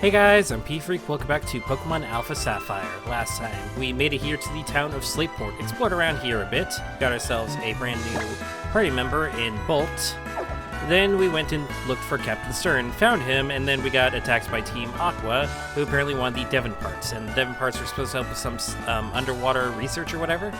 Hey guys, I'm P-Freak. Welcome back to Pokemon Alpha Sapphire. Last time, we made it here to the town of Slateport, explored around here a bit, got ourselves a brand new party member in Bolt. Then we went and looked for Captain Stern, found him, and then we got attacked by Team Aqua, who apparently wanted the Devon parts. And the Devon parts were supposed to help with some underwater research or whatever.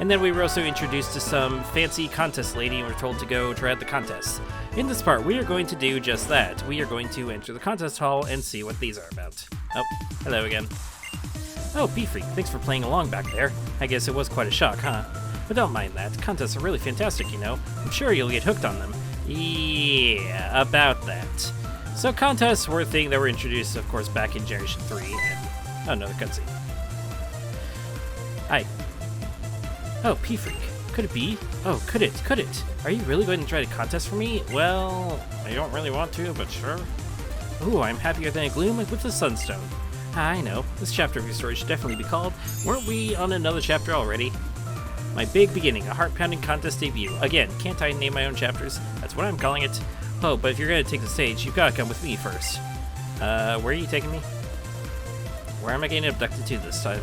And then we were also introduced to some fancy contest lady and were told to go try out the contest. In this part, we are going to do just that. We are going to enter the contest hall and see what these are about. Oh, hello again. Oh, P-Freak, thanks for playing along back there. I guess it was quite a shock, huh? But don't mind that. Contests are really fantastic, you know. I'm sure you'll get hooked on them. Yeah, about that. So contests were a thing that were introduced, of course, back in Generation 3, and... oh, another cutscene. Hi. Oh, P-Freak. Could it be? Oh, could it? Could it? Are you really going to try to contest for me? Well, I don't really want to, but sure. Ooh, I'm happier than a gloom with the sunstone. I know. This chapter of your story should definitely be called. Weren't we on another chapter already? My big beginning, a heart-pounding contest debut. Again, can't I name my own chapters? That's what I'm calling it. Oh, but if you're going to take the stage, you've got to come with me first. Where are you taking me? Where am I getting abducted to this time?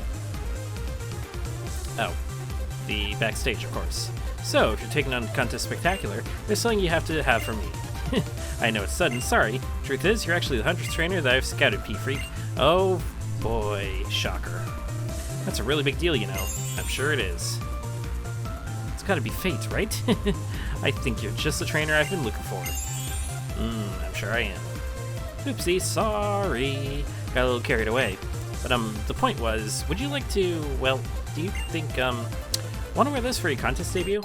Oh. The backstage, of course. So, if you're taking on Contest Spectacular, there's something you have to have for me. I know it's sudden, sorry. Truth is, you're actually the Huntress trainer that I've scouted, P-Freak. Oh boy, shocker. That's a really big deal, you know. I'm sure it is. It's gotta be fate, right? I think you're just the trainer I've been looking for. I'm sure I am. Oopsie, sorry. Got a little carried away. But, the point was, would you like to, well, do you think, want to wear this for your contest debut?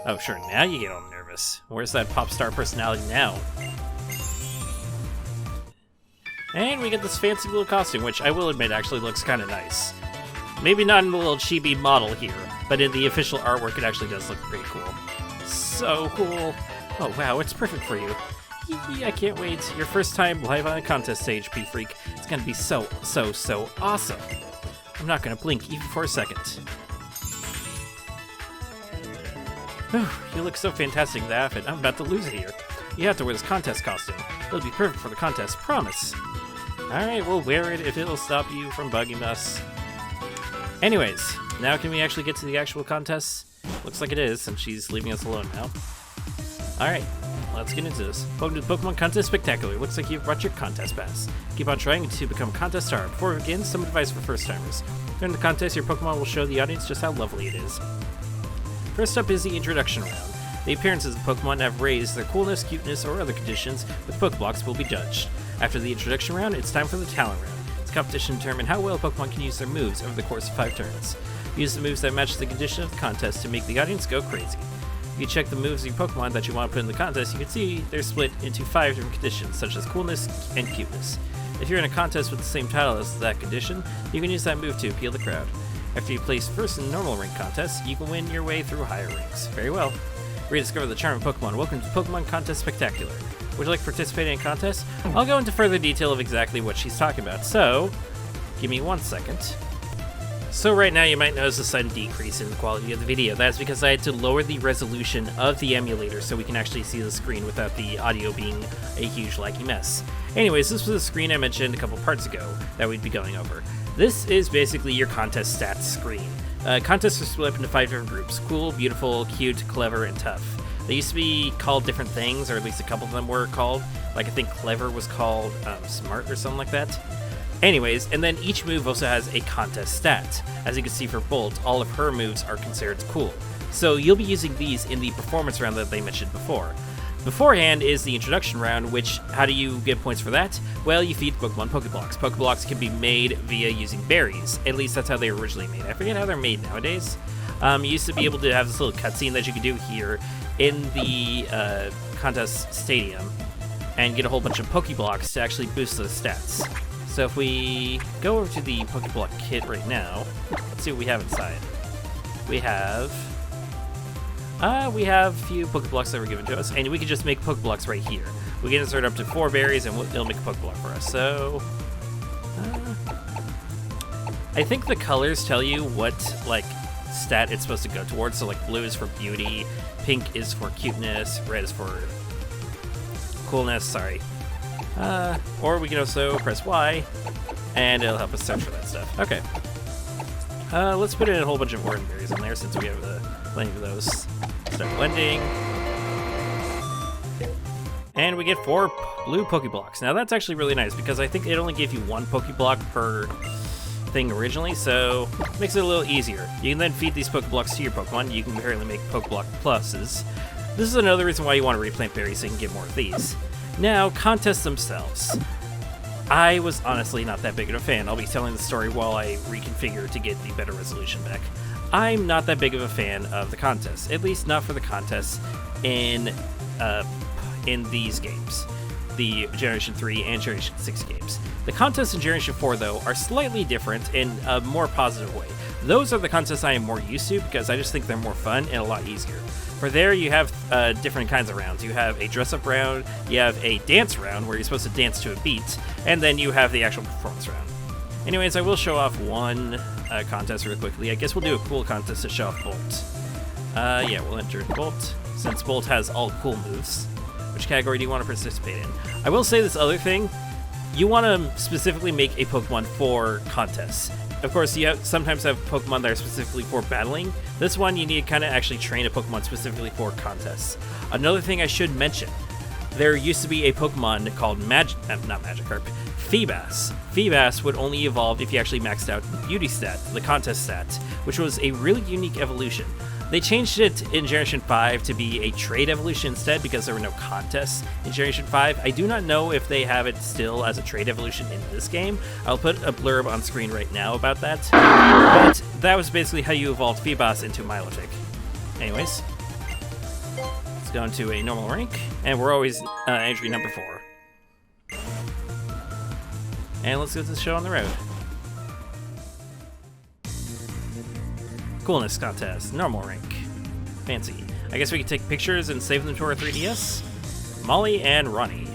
Oh, sure, now you get all nervous. Where's that pop star personality now? And we get this fancy little costume, which I will admit actually looks kind of nice. Maybe not in the little chibi model here, but in the official artwork it actually does look pretty cool. So cool. Oh wow, it's perfect for you. I can't wait. Your first time live on a contest stage, P-Freak. It's gonna be so awesome. I'm not gonna blink even for a second. You look so fantastic in the outfit. I'm about to lose it here. You have to wear this contest costume. It'll be perfect for the contest, promise. Alright, we'll wear it if it'll stop you from bugging us. Anyways, now can we actually get to the actual contest? Looks like it is, since she's leaving us alone now. Alright, let's get into this. Welcome to Pokemon Contest Spectacular. Looks like you've brought your contest pass. Keep on trying to become a contest star. Before we begin, some advice for first-timers. During the contest, your Pokemon will show the audience just how lovely it is. First up is the introduction round. The appearances of Pokemon have raised their coolness, cuteness, or other conditions with Pokeblocks will be judged. After the introduction round, it's time for the talent round. It's a competition to determine how well Pokemon can use their moves over the course of 5 turns. Use the moves that match the condition of the contest to make the audience go crazy. If you check the moves of your Pokemon that you want to put in the contest, you can see they're split into 5 different conditions, such as coolness and cuteness. If you're in a contest with the same title as that condition, you can use that move to appeal the crowd. After you place first in normal rank contests, you can win your way through higher ranks. Very well. Rediscover the charm of Pokemon. Welcome to Pokemon Contest Spectacular. Would you like to participate in a contest? I'll go into further detail of exactly what she's talking about, so give me 1 second. So right now you might notice a sudden decrease in the quality of the video. That's because I had to lower the resolution of the emulator so we can actually see the screen without the audio being a huge laggy mess. Anyways, this was the screen I mentioned a couple parts ago that we'd be going over. This is basically your contest stats screen. Contests are split up into 5 different groups: cool, beautiful, cute, clever, and tough. They used to be called different things, or at least a couple of them were called. Like I think clever was called smart or something like that. Anyways, and then each move also has a contest stat. As you can see for Bolt, all of her moves are considered cool. So you'll be using these in the performance round that they mentioned before. Beforehand is the introduction round, which, how do you get points for that? Well, you feed Pokemon Pokeblocks. Pokeblocks can be made via using berries. At least that's how they were originally made. I forget how they're made nowadays. You used to be able to have this little cutscene that you could do here in the contest stadium and get a whole bunch of Pokeblocks to actually boost those stats. So if we go over to the Pokeblock kit right now, let's see what we have inside. We have a few Pokeblocks that were given to us, and we can just make Pokeblocks right here. We can insert up to 4 berries, and it'll make a Pokeblock for us. So, I think the colors tell you what, like, stat it's supposed to go towards. So, like, blue is for beauty, pink is for cuteness, red is for coolness, sorry. Or we can also press Y, and it'll help us search for that stuff. Okay. Let's put in a whole bunch of Warden Berries in there since we have plenty of those. Start blending. And we get 4 blue Pokeblocks. Now that's actually really nice because I think it only gave you 1 Pokeblock per thing originally, so it makes it a little easier. You can then feed these Pokeblocks to your Pokemon. You can apparently make Pokeblock pluses. This is another reason why you want to replant berries so you can get more of these. Now, contests themselves. I was honestly not that big of a fan. I'll be telling the story while I reconfigure to get the better resolution back. I'm not that big of a fan of the contests, at least not for the contests in these games, the Generation 3 and Generation 6 games. The contests in Generation 4, though, are slightly different in a more positive way. Those are the contests I am more used to because I just think they're more fun and a lot easier. For there, you have different kinds of rounds. You have a dress-up round, you have a dance round where you're supposed to dance to a beat, and then you have the actual performance round. Anyways, I will show off one contest real quickly. I guess we'll do a cool contest to show off Bolt. Yeah, we'll enter Bolt, since Bolt has all cool moves. Which category do you want to participate in? I will say this other thing. You want to specifically make a Pokemon for contests. Of course, you sometimes have Pokemon that are specifically for battling. This one, you need to kind of actually train a Pokemon specifically for contests. Another thing I should mention, there used to be a Pokemon called not Magikarp, Feebas. Feebas would only evolve if you actually maxed out the Beauty stat, the contest stat, which was a really unique evolution. They changed it in Generation 5 to be a trade evolution instead because there were no contests in Generation 5. I do not know if they have it still as a trade evolution in this game. I'll put a blurb on screen right now about that. But that was basically how you evolved Feebas into Milotic. Anyways, let's go into a normal rank, and we're always entry number 4. And let's get this show on the road. Coolness contest, normal rank. Fancy. I guess we can take pictures and save them to our 3DS. Molly and Ronnie.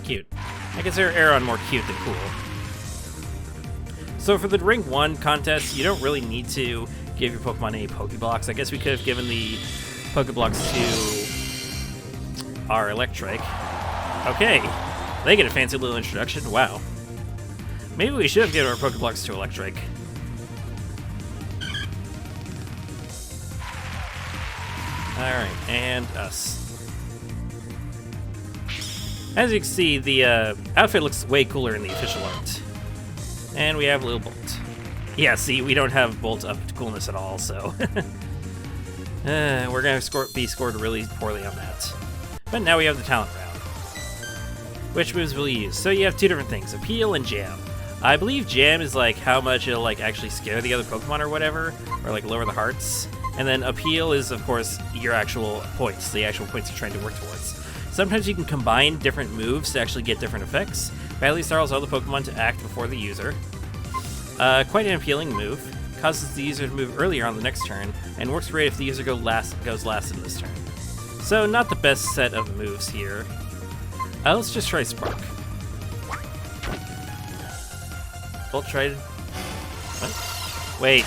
Cute. I consider Aeron more cute than cool. So for the Ring 1 contest, you don't really need to give your Pokemon any Pokeblocks. I guess we could have given the Pokeblocks to our Electrike. Okay, they get a fancy little introduction. Wow. Maybe we should have given our Pokeblocks to Electrike. Alright, and us. As you can see, the outfit looks way cooler in the official art. And we have Little Bolt. Yeah, see, we don't have Bolt up to coolness at all, so... we're going to be scored really poorly on that. But now we have the talent round. Which moves will you use? So you have 2 different things, Appeal and Jam. I believe Jam is like how much it'll like actually scare the other Pokemon or whatever, or like lower the hearts. And then Appeal is, of course, your actual points, the actual points you're trying to work towards. Sometimes you can combine different moves to actually get different effects. Badly startles all the Pokemon to act before the user. Quite an appealing move. Causes the user to move earlier on the next turn, and works great if the user goes last in this turn. So, not the best set of moves here. Let's just try Spark. Bolt tried... What? Wait.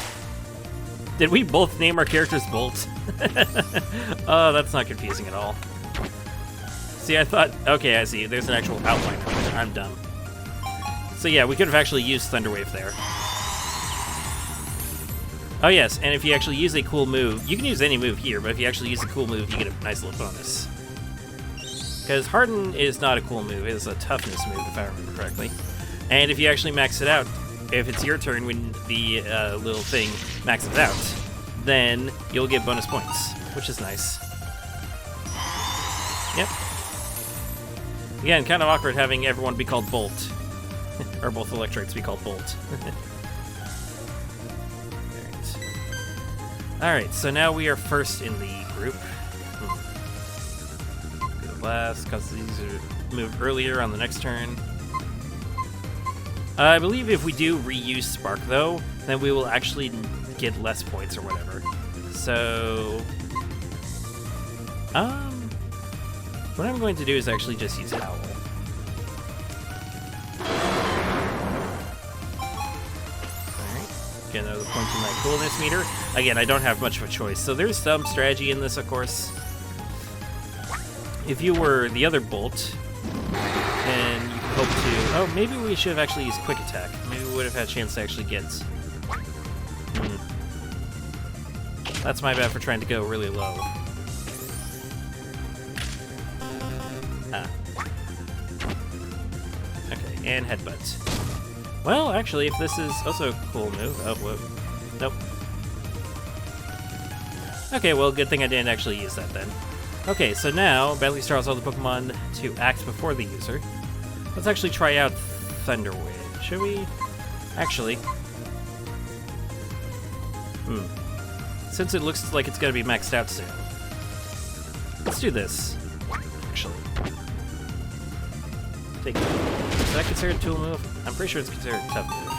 Did we both name our characters Bolt? Oh, that's not confusing at all. See, I thought... Okay, I see. There's an actual outline from it. I'm dumb. So yeah, we could have actually used Thunder Wave there. Oh yes, and if you actually use a cool move... You can use any move here, but if you actually use a cool move, you get a nice little bonus. Because Harden is not a cool move. It is a toughness move, if I remember correctly. And if you actually max it out, if it's your turn when the little thing maxes out, then you'll get bonus points, which is nice. Yep. Again, kind of awkward having everyone be called Bolt. Or both Electrics be called Bolt. Alright, so now we are first in the group. Go to blast, cause these are moved earlier on the next turn. I believe if we do reuse Spark, though, then we will actually get less points or whatever. So... what I'm going to do is actually just use Howl. Alright, get another point in that coolness meter. Again, I don't have much of a choice, so there's some strategy in this, of course. if you were the other Bolt, then you could hope to... Oh, maybe we should have actually used Quick Attack. Maybe we would have had a chance to actually get... That's my bad for trying to go really low. Okay, and Headbutt. Well, actually, if this is also a cool move... Oh, whoa. Nope. Okay, well, good thing I didn't actually use that then. Okay, so now, Badly starts all the Pokemon to act before the user. Let's actually try out Thunder Wave. Should we? Actually. Since it looks like it's gonna be maxed out soon. Let's do this. Actually. Take it. Is that considered a tool move? I'm pretty sure it's considered a tough move.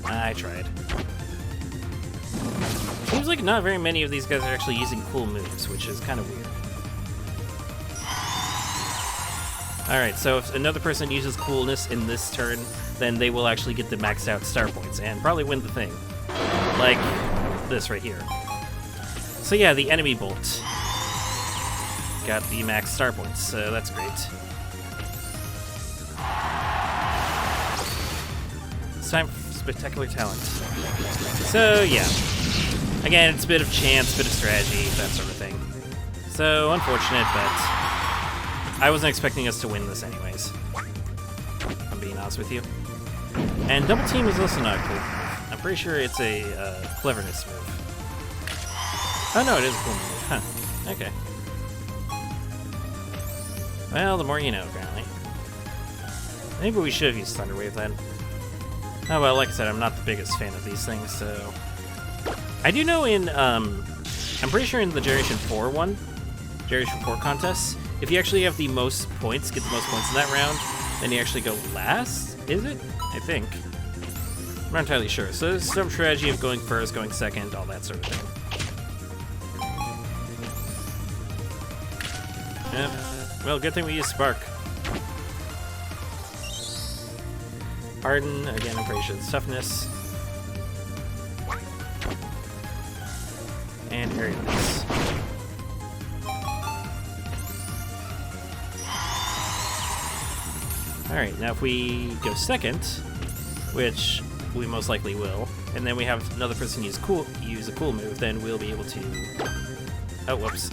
I tried. Seems like not very many of these guys are actually using cool moves, which is kind of weird. Alright, so if another person uses coolness in this turn, then they will actually get the maxed out star points and probably win the thing. Like this right here. So yeah, the enemy Bolt got the max star points, so that's great. It's time for Spectacular Talent. So yeah. Again, it's a bit of chance, bit of strategy, that sort of thing. So, unfortunate, but I wasn't expecting us to win this anyways. I'm being honest with you. And Double Team is also not a cool move. I'm pretty sure it's a cleverness move. Oh no, it is a cool move. Huh. Okay. Well, the more you know, apparently. Maybe we should have used Thunder Wave then. Oh well, like I said, I'm not the biggest fan of these things, so... I do know in, I'm pretty sure in the Generation 4 one, Generation 4 contests, if you actually have the most points, get the most points in that round, then you actually go last, is it? I think. I'm not entirely sure. So there's some strategy of going first, going second, all that sort of thing. Yeah. Well, good thing we used Spark. Harden, again, I'm pretty sure it's toughness. And area base. Alright, now if we go second, which we most likely will, and then we have another person use a cool move, then we'll be able to... Oh, whoops.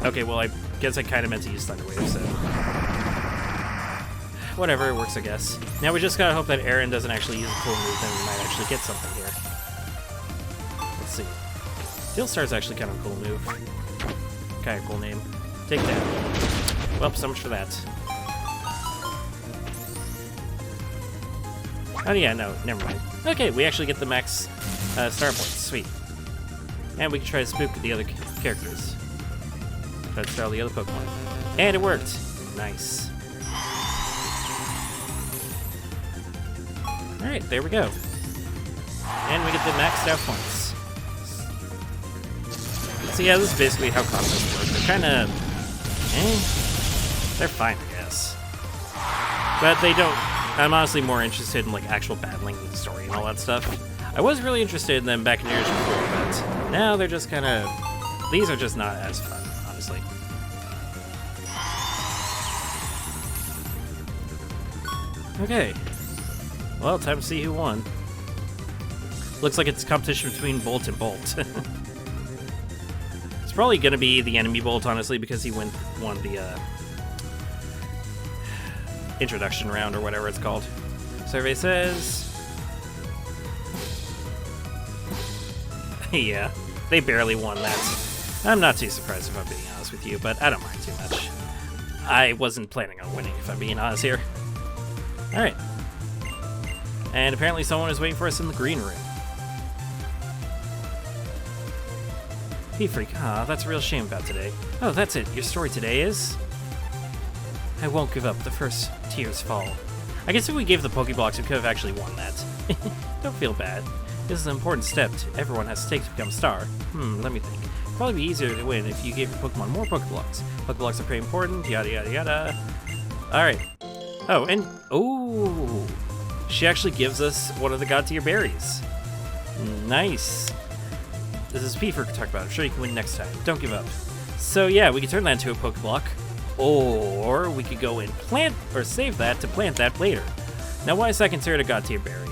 Okay, well, I guess I kind of meant to use Thunder Wave, so... Whatever, it works, I guess. Now we just gotta hope that Aaron doesn't actually use a cool move, then we might actually get something here. Let's see. Steel Star's actually kind of a cool move. Kind of cool name. Take that. Well, so much for that. Oh yeah, no, never mind. Okay, we actually get the max star points. Sweet. And we can try to spook the other characters. Try to style the other Pokemon. And it worked! Nice. Alright, there we go. And we get the maxed out points. So yeah, this is basically how contests work. They're kind of... They're fine, I guess. But they don't... I'm honestly more interested in like actual battling the story and all that stuff. I was really interested in them back in Generation 4, but now they're just kind of... These are just not as fun, honestly. Okay. Well, time to see who won. Looks like it's a competition between Bolt and Bolt. It's probably going to be the enemy Bolt, honestly, because he won the introduction round or whatever it's called. Survey says... Yeah, they barely won that. I'm not too surprised if I'm being honest with you, but I don't mind too much. I wasn't planning on winning, if I'm being honest here. Alright. And apparently someone is waiting for us in the green room. P-Freak, that's a real shame about today. Oh, that's it. Your story today is? I won't give up. The first tears fall. I guess if we gave the Pokeblocks, we could have actually won that. Don't feel bad. This is an important step everyone has to take to become a star. Let me think. It'd probably be easier to win if you gave your Pokemon more Pokeblocks. Pokeblocks are pretty important, yada yada yada. Alright. Oh, and... Oh! She actually gives us one of the God Tier berries. Nice. This is P-Freak to talk about. I'm sure you can win next time. Don't give up. So yeah, we could turn that into a Pokeblock, or we could go and plant, or save that to plant that later. Now why is that considered a God tier berry?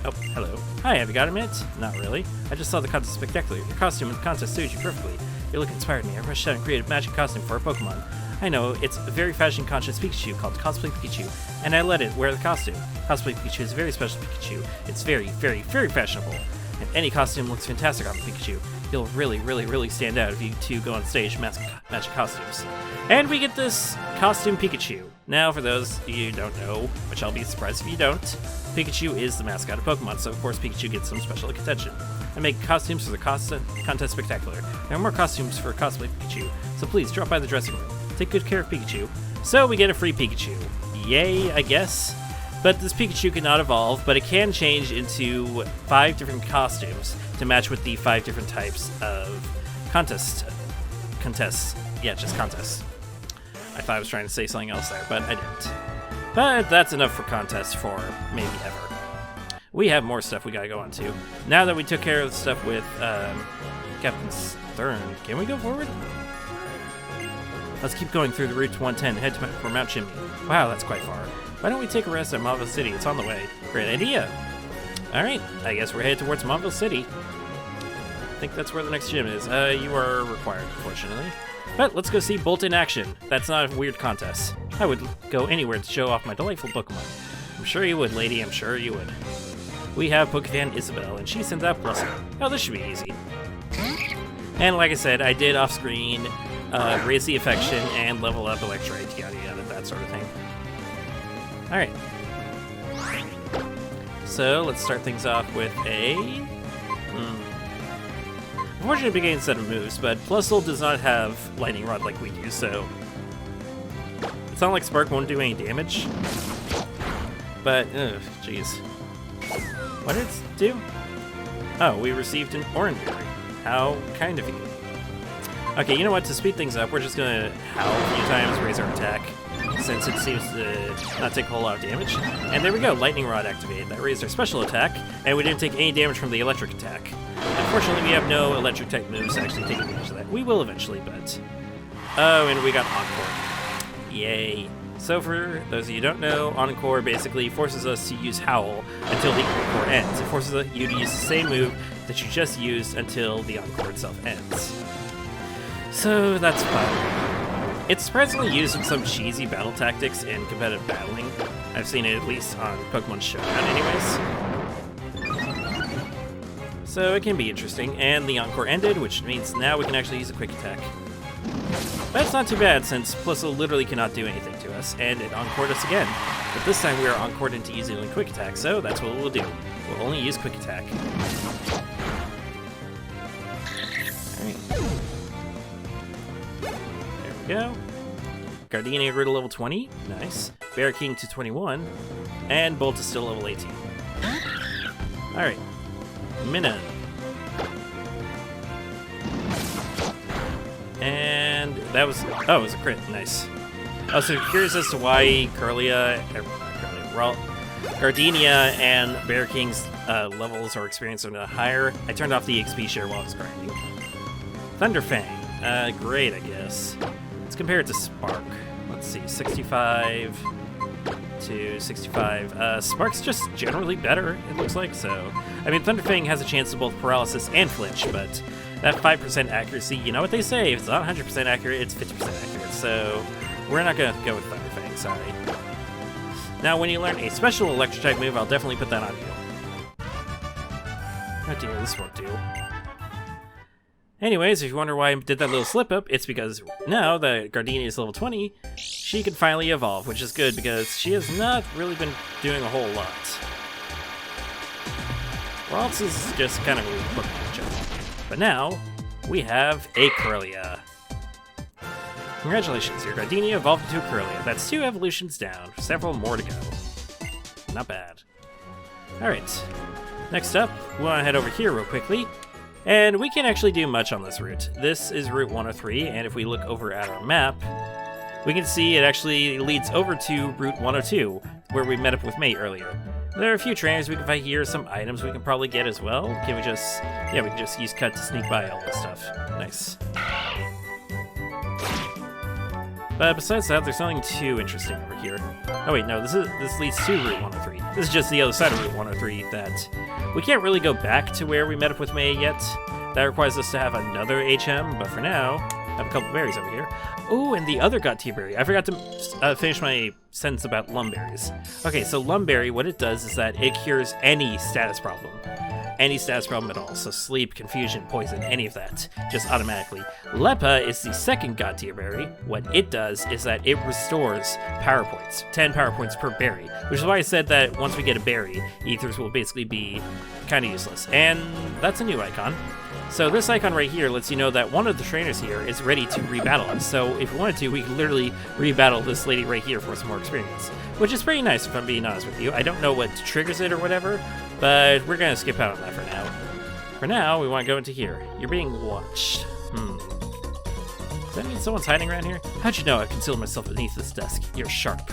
Oh, hello. Hi, have you got a minute? Not really. I just saw the contest spectacular. Your costume in the contest suited you perfectly. Your look inspired me. I rushed out and created a magic costume for a Pokemon. I know, it's a very fashion-conscious Pikachu called Cosplay Pikachu, and I let it wear the costume. Cosplay Pikachu is a very special Pikachu. It's very, very, very fashionable. And any costume looks fantastic on the Pikachu. You'll really, really, really stand out if you two go on stage magic costumes. And we get this costume Pikachu. Now, for those of you who don't know, which I'll be surprised if you don't, Pikachu is the mascot of Pokemon, so of course Pikachu gets some special attention. I make costumes for the contest spectacular. There are more costumes for Cosplay Pikachu, so please drop by the dressing room. Take good care of Pikachu. So we get a free Pikachu. Yay, I guess. But this Pikachu cannot evolve, but it can change into 5 different costumes to match with the 5 different types of contests. Yeah, just contests. I thought I was trying to say something else there, but I didn't. But that's enough for contests for maybe ever. We have more stuff we gotta go on to. Now that we took care of the stuff with Captain Stern, can we go forward? Let's keep going through the route to 110 and head for Mount Chimney. Wow, that's quite far. Why don't we take a rest at Mauville City? It's on the way. Great idea. Alright, I guess we're headed towards Mauville City. I think that's where the next gym is. You are required, unfortunately. But let's go see Bolt in action. That's not a weird contest. I would go anywhere to show off my delightful Pokemon. I'm sure you would, lady. I'm sure you would. We have Pokefan Isabel, and she sends out Blessing. Oh, this should be easy. And like I said, I did off-screen raise the affection and level up Electrite, yada yada, that sort of thing. Alright. So, let's start things off with a... Unfortunately, beginning set of moves, but Plusle does not have Lightning Rod like we do, so... It's not like Spark won't do any damage. But, jeez. What did it do? Oh, we received an orange berry. How kind of you. Okay, you know what? To speed things up, we're just gonna howl a few times, raise our attack, since it seems to not take a whole lot of damage. And there we go, Lightning Rod activated. That raised our special attack, and we didn't take any damage from the electric attack. Unfortunately, we have no electric type moves to actually take advantage of that. We will eventually, but... Oh, and we got Encore. Yay. So for those of you who don't know, Encore basically forces us to use Howl until the Encore ends. It forces you to use the same move that you just used until the Encore itself ends. So that's fun. It's surprisingly used in some cheesy battle tactics in competitive battling. I've seen it at least on Pokemon Showdown anyways. So it can be interesting, and the Encore ended, which means now we can actually use a quick attack. But it's not too bad, since Plusle literally cannot do anything to us, and it encored us again. But this time we are encored into using a quick attack, so that's what we'll do. We'll only use quick attack. Alright. There we go. Gardenia grew to level 20. Nice. Bear King to 21. And Bolt is still level 18. Alright. Minna. And that was... Oh, it was a crit. Nice. Oh, so curious as to why Gardenia and Bear King's levels or experience are not higher. I turned off the XP share while I was grinding. Thunderfang. Great, I guess. Let's compare it to Spark. Let's see, 65 to 65. Spark's just generally better, it looks like, so... I mean, Thunderfang has a chance to both paralysis and flinch, but that 5% accuracy, you know what they say, if it's not 100% accurate, it's 50% accurate, so we're not going to go with Thunderfang, sorry. Now, when you learn a special Electric-type move, I'll definitely put that on you. Oh dear, this won't do. Anyways, if you wonder why I did that little slip-up, it's because now that Gardenia is level 20, she can finally evolve, which is good because she has not really been doing a whole lot. Ralts is just kind of a Pokemon jump. But now, we have a Kirlia. Congratulations, your Gardenia evolved into a Kirlia. That's 2 evolutions down, several more to go. Not bad. Alright, next up, we want to head over here real quickly. And we can't actually do much on this route. This is Route 103, and if we look over at our map, we can see it actually leads over to Route 102, where we met up with Mate earlier. There are a few trainers we can fight here, some items we can probably get as well. Can we just... Yeah, we can just use Cut to sneak by all this stuff. Nice. But besides that, there's nothing too interesting over here. Oh wait, no, this leads to Route 103. This is just the other side of Route 103 that we can't really go back to where we met up with May yet. That requires us to have another HM, but for now, I have a couple berries over here. Oh, and the other God tier berry. I forgot to finish my sentence about lumberries. Okay, so lumberry, what it does is that it cures any status problem. Any status problem at all. So sleep, confusion, poison, any of that. Just automatically. Lepa is the second God tier berry. What it does is that it restores power points. 10 power points per berry. Which is why I said that once we get a berry, ethers will basically be kind of useless. And that's a new icon. So this icon right here lets you know that one of the trainers here is ready to rebattle us. So if we wanted to, we could literally rebattle this lady right here for some more experience. Which is pretty nice if I'm being honest with you. I don't know what triggers it or whatever, but we're going to skip out on that for now. For now, we want to go into here. You're being watched. Does that mean someone's hiding around here? How'd you know I concealed myself beneath this desk? You're sharp.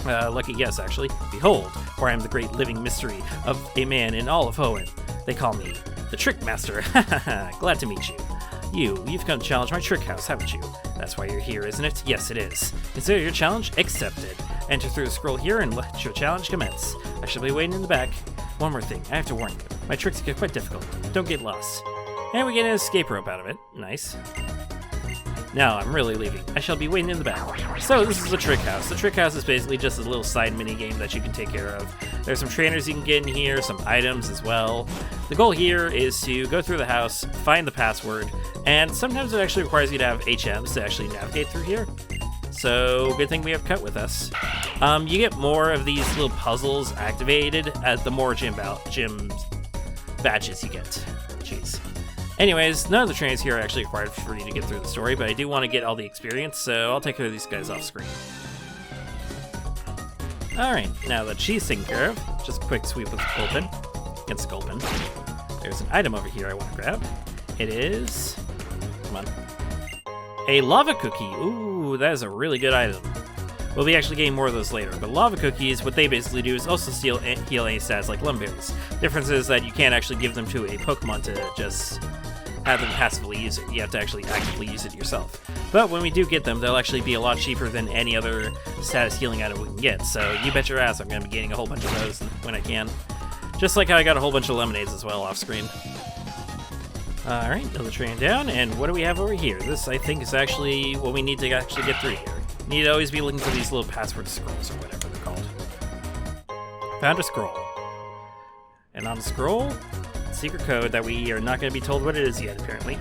Lucky guess, actually. Behold, for I am the great living mystery of a man in all of Hoenn. They call me the Trick Master. Glad to meet you. You've come to challenge my trick house, haven't you? That's why you're here, isn't it? Yes, it is. Consider your challenge accepted. Enter through the scroll here and let your challenge commence. I shall be waiting in the back. One more thing, I have to warn you. My tricks get quite difficult. Don't get lost. And we get an escape rope out of it. Nice. Now I'm really leaving. I shall be waiting in the back. So this is the trick house. The trick house is basically just a little side mini game that you can take care of. There's some trainers you can get in here, some items as well. The goal here is to go through the house, find the password, and sometimes it actually requires you to have HMs to actually navigate through here. So good thing we have Cut with us. You get more of these little puzzles activated the more gym badges you get. Jeez. Anyways, none of the trainers here are actually required for you to get through the story, but I do want to get all the experience, so I'll take care of these guys off screen. Alright, now that she's taken care of, just a quick sweep with Sculpin. Against Sculpin. There's an item over here I want to grab. It is... come on. A lava cookie! Ooh, that is a really good item. We'll be actually getting more of those later, but lava cookies, what they basically do is also heal any stats like lumberries. Difference is that you can't actually give them to a Pokemon to just have them passively use it. You have to actually actively use it yourself. But when we do get them, they'll actually be a lot cheaper than any other status healing item we can get, so you bet your ass I'm going to be getting a whole bunch of those when I can. Just like how I got a whole bunch of lemonades as well off screen. Alright, another train down, and what do we have over here? This, I think, is actually what we need to actually get through here. Need to always be looking for these little password scrolls or whatever they're called. Found a scroll. And on the scroll, secret code that we are not going to be told what it is yet, apparently.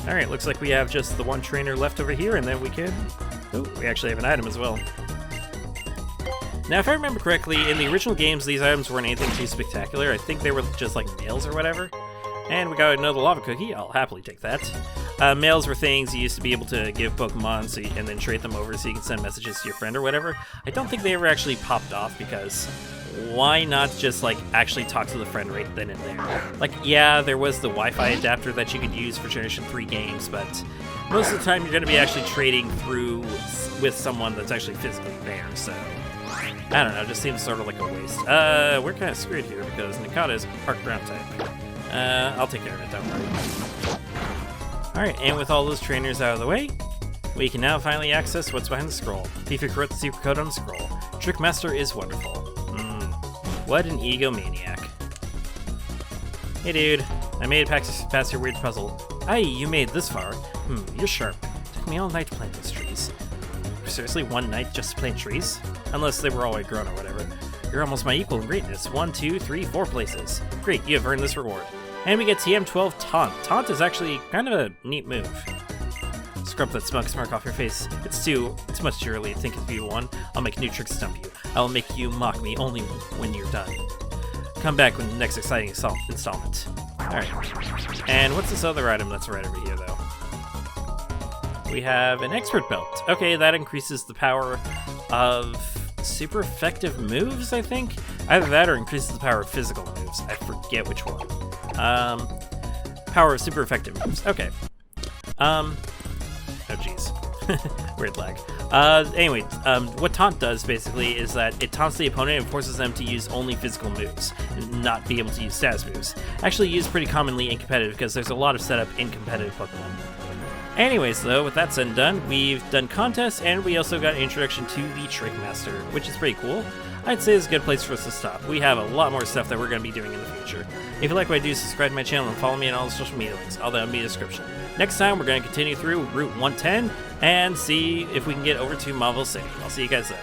Alright, looks like we have just the one trainer left over here, and then we can... oh, we actually have an item as well. Now, if I remember correctly, in the original games, these items weren't anything too spectacular. I think they were just like nails or whatever. And we got another lava cookie. I'll happily take that. Mails were things you used to be able to give Pokemon and then trade them over so you can send messages to your friend or whatever. I don't think they ever actually popped off because why not just like actually talk to the friend right then and there? Like, yeah, there was the Wi-Fi adapter that you could use for Generation 3 games, but most of the time you're going to be actually trading through with someone that's actually physically there, so... I don't know, it just seems sort of like a waste. We're kind of screwed here because Nikata is Park Ground type. I'll take care of it, don't worry. Alright, and with all those trainers out of the way, we can now finally access what's behind the scroll. Thief wrote the secret code on the scroll. Trick Master is wonderful. What an egomaniac. Hey dude, I made it past your weird puzzle. Aye, you made it this far. You're sharp. Took me all night to plant those trees. Seriously, one night just to plant trees? Unless they were already grown or whatever. You're almost my equal in greatness. 1, 2, 3, 4 places. Great, you have earned this reward. And we get TM12 Taunt. Taunt is actually kind of a neat move. Scrub that smug smirk off your face. It's much too early to think of you one. I'll make new tricks to stump you. I'll make you mock me only when you're done. Come back with the next exciting installment. Alright. And what's this other item that's right over here, though? We have an expert belt. Okay, that increases the power of super effective moves, I think? Either that or increases the power of physical moves. I forget which one. Power of super effective moves. Okay. Oh, jeez. Weird lag. Anyway, what Taunt does, basically, is that it taunts the opponent and forces them to use only physical moves, and not be able to use status moves. Actually used pretty commonly in competitive, because there's a lot of setup in competitive Pokemon. Anyways, though, with that said and done, we've done contests, and we also got an introduction to the Trick Master, which is pretty cool. I'd say it's a good place for us to stop. We have a lot more stuff that we're going to be doing in the future. If you like what I do, subscribe to my channel and follow me on all the social media links. All that will be in the description. Next time, we're going to continue through Route 110 and see if we can get over to Marvel City. I'll see you guys then.